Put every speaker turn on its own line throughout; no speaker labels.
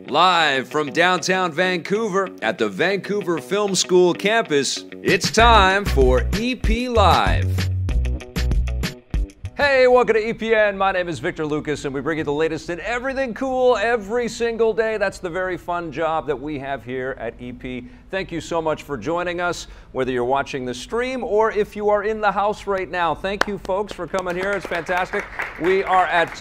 Live from downtown Vancouver at the Vancouver Film School campus, it's time for EP Live. Hey, welcome to EPN. My name is Victor Lucas, and we bring you the latest in everything cool every single day. That's the very fun job that we have here at EP. Thank you so much for joining us, whether you're watching the stream or if you are in the house right now. Thank you, folks, for coming here. It's fantastic. We are at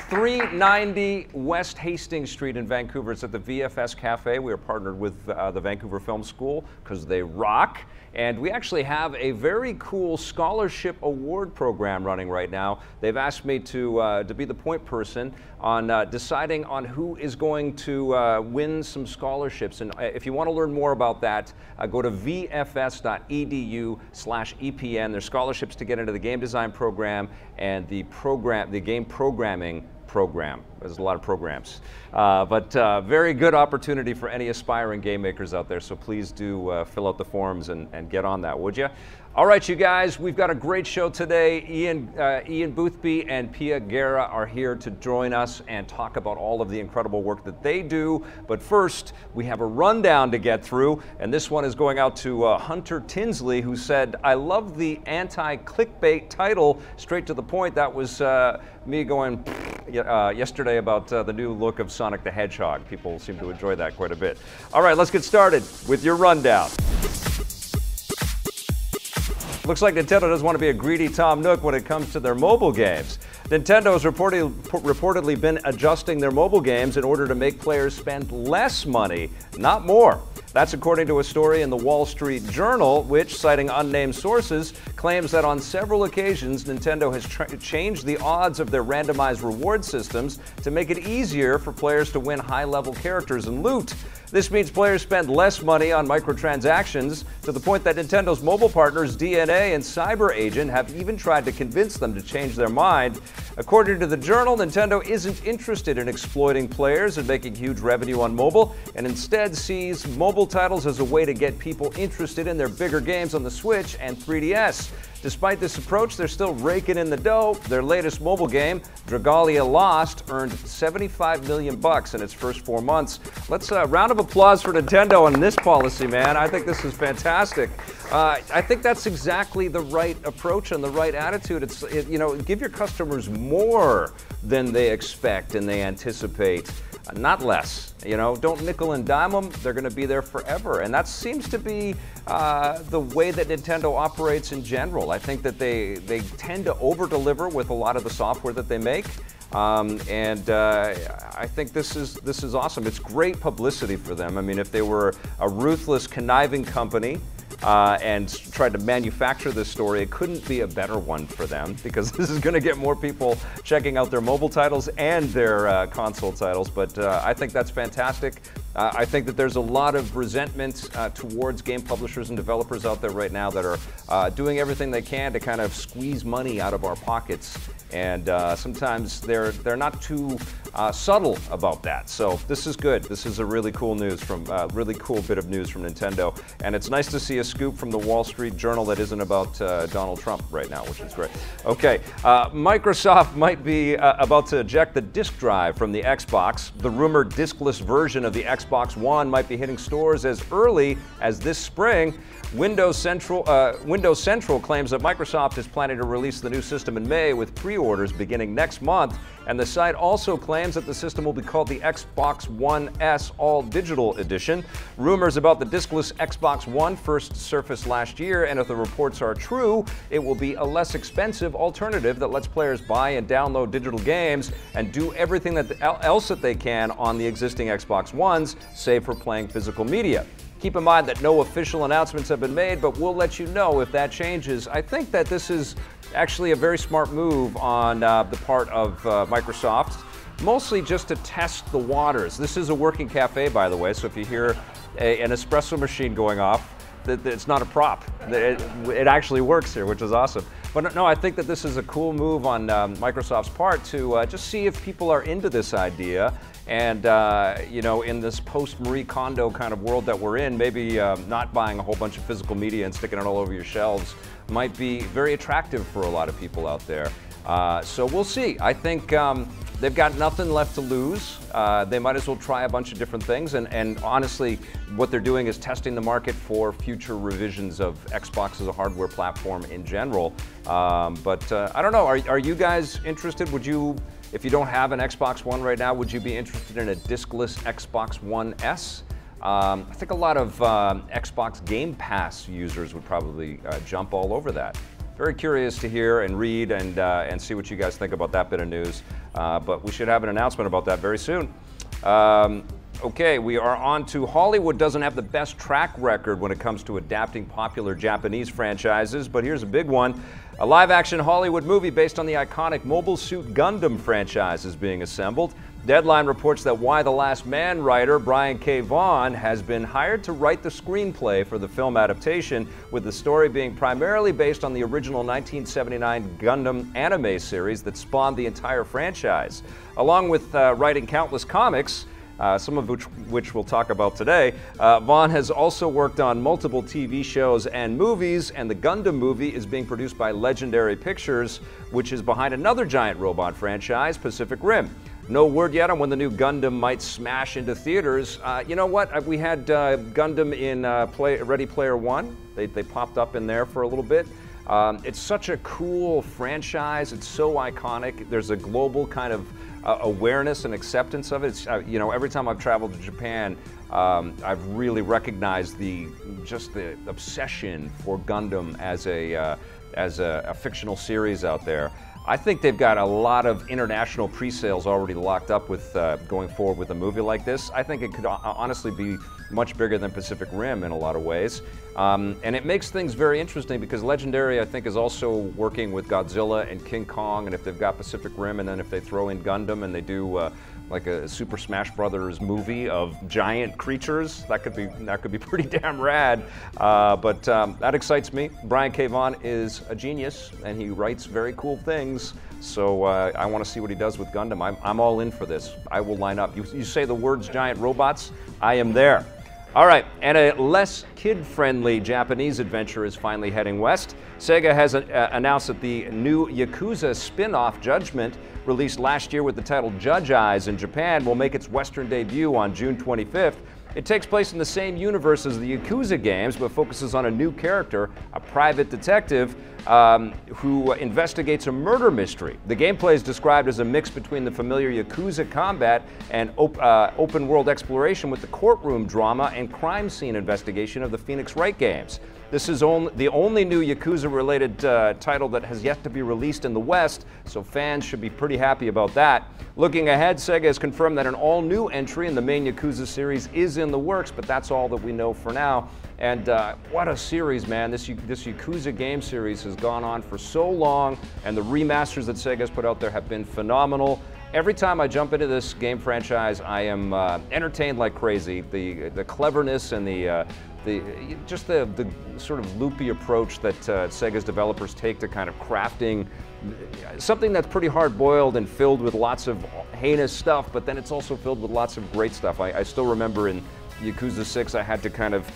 390 West Hastings Street in Vancouver. It's at the VFS Cafe. We are partnered with the Vancouver Film School because they rock. And we actually have a very cool scholarship award program running right now. They've asked me to be the point person on deciding on who is going to win some scholarships. And if you want to learn more about that, go to vfs.edu/EPN. There's scholarships to get into the game design program and the game programming program. There's a lot of programs, but very good opportunity for any aspiring game makers out there. So please do fill out the forms and get on that, would you? All right, you guys, we've got a great show today. Ian Boothby and Pia Guerra are here to join us and talk about all of the incredible work that they do. But first, we have a rundown to get through, and this one is going out to Hunter Tinsley, who said, "I love the anti-clickbait title, straight to the point." That was me going yesterday about the new look of Sonic the Hedgehog. People seem to enjoy that quite a bit. All right, let's get started with your rundown. Looks like Nintendo doesn't want to be a greedy Tom Nook when it comes to their mobile games. Nintendo has reportedly been adjusting their mobile games in order to make players spend less money, not more. That's according to a story in the Wall Street Journal, which, citing unnamed sources, claims that on several occasions Nintendo has changed the odds of their randomized reward systems to make it easier for players to win high-level characters and loot. This means players spend less money on microtransactions, to the point that Nintendo's mobile partners DNA and CyberAgent have even tried to convince them to change their mind. According to the Journal, Nintendo isn't interested in exploiting players and making huge revenue on mobile, and instead sees mobile titles as a way to get people interested in their bigger games on the Switch and 3DS. Despite this approach, they're still raking in the dough. Their latest mobile game, Dragalia Lost, earned $75 million in its first 4 months. Let's round of applause for Nintendo on this policy, man. I think this is fantastic. I think that's exactly the right approach and the right attitude. You know, give your customers more than they expect and they anticipate, not less. You know, don't nickel and dime them. They're going to be there forever. And that seems to be the way that Nintendo operates in general. I think that they tend to over-deliver with a lot of the software that they make. I think this is awesome. It's great publicity for them. I mean, if they were a ruthless, conniving company and tried to manufacture this story, it couldn't be a better one for them, because this is going to get more people checking out their mobile titles and their console titles. But I think that's fantastic. I think that there's a lot of resentment towards game publishers and developers out there right now that are doing everything they can to kind of squeeze money out of our pockets. And sometimes they're not too subtle about that. So this is good. This is a really cool bit of news from Nintendo. And it's nice to see a scoop from the Wall Street Journal that isn't about Donald Trump right now, which is great. Okay, Microsoft might be about to eject the disk drive from the Xbox. The rumored diskless version of the Xbox One might be hitting stores as early as this spring. Windows Central claims that Microsoft is planning to release the new system in May, with pre-orders beginning next month. And the site also claims that the system will be called the Xbox One S All Digital Edition. Rumors about the diskless Xbox One first surfaced last year, and if the reports are true, it will be a less expensive alternative that lets players buy and download digital games and do everything else that they can on the existing Xbox Ones, save for playing physical media. Keep in mind that no official announcements have been made, but we'll let you know if that changes. I think that this is actually a very smart move on the part of Microsoft, mostly just to test the waters. This is a working cafe, by the way, so if you hear an espresso machine going off, it's not a prop. It actually works here, which is awesome. But no, I think that this is a cool move on Microsoft's part to just see if people are into this idea. And, you know, in this post-Marie Kondo kind of world that we're in, maybe not buying a whole bunch of physical media and sticking it all over your shelves might be very attractive for a lot of people out there. So we'll see. I think they've got nothing left to lose. They might as well try a bunch of different things. And honestly, what they're doing is testing the market for future revisions of Xbox as a hardware platform in general. But I don't know, are you guys interested? Would you, if you don't have an Xbox One right now, would you be interested in a discless Xbox One S? I think a lot of Xbox Game Pass users would probably jump all over that. Very curious to hear and read and see what you guys think about that bit of news. But we should have an announcement about that very soon. Okay, we are on to Hollywood doesn't have the best track record when it comes to adapting popular Japanese franchises, but here's a big one. A live-action Hollywood movie based on the iconic Mobile Suit Gundam franchise is being assembled. Deadline reports that Y: The Last Man writer Brian K. Vaughan has been hired to write the screenplay for the film adaptation, with the story being primarily based on the original 1979 Gundam anime series that spawned the entire franchise. Along with writing countless comics, some of which we'll talk about today, Vaughan has also worked on multiple TV shows and movies, and the Gundam movie is being produced by Legendary Pictures, which is behind another giant robot franchise, Pacific Rim. No word yet on when the new Gundam might smash into theaters. You know what? We had Gundam in Ready Player One. They popped up in there for a little bit. It's such a cool franchise. It's so iconic. There's a global kind of awareness and acceptance of it. It's, you know, every time I've traveled to Japan, I've really recognized just the obsession for Gundam as a fictional series out there. I think they've got a lot of international pre-sales already locked up with going forward with a movie like this. I think it could honestly be much bigger than Pacific Rim in a lot of ways. And it makes things very interesting because Legendary, I think, is also working with Godzilla and King Kong, and if they've got Pacific Rim, and then if they throw in Gundam and they do like a Super Smash Brothers movie of giant creatures, that could be pretty damn rad. But that excites me. Brian K. Vaughan is a genius, and he writes very cool things. So I want to see what he does with Gundam. I'm all in for this. I will line up. You say the words giant robots, I am there. All right, and a less kid-friendly Japanese adventure is finally heading west. Sega has announced that the new Yakuza spin-off Judgment, released last year with the title Judge Eyes in Japan, will make its Western debut on June 25th. It takes place in the same universe as the Yakuza games, but focuses on a new character, a private detective who investigates a murder mystery. The gameplay is described as a mix between the familiar Yakuza combat and open-world exploration with the courtroom drama and crime scene investigation of the Phoenix Wright games. This is the only new Yakuza-related title that has yet to be released in the West, so fans should be pretty happy about that. Looking ahead, Sega has confirmed that an all-new entry in the main Yakuza series is in the works, but that's all that we know for now. And what a series, man. This Yakuza game series has gone on for so long, and the remasters that Sega has put out there have been phenomenal. Every time I jump into this game franchise, I am entertained like crazy. The cleverness and the sort of loopy approach that Sega's developers take to kind of crafting something that's pretty hard-boiled and filled with lots of heinous stuff, but then it's also filled with lots of great stuff. I still remember in Yakuza 6, I had to kind of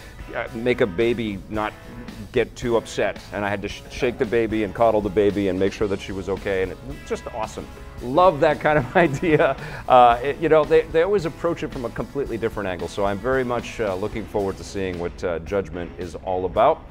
make a baby not get too upset, and I had to shake the baby and coddle the baby and make sure that she was okay, and it was just awesome. Love that kind of idea. You know, they always approach it from a completely different angle, so I'm very much looking forward to seeing what Judgment is all about.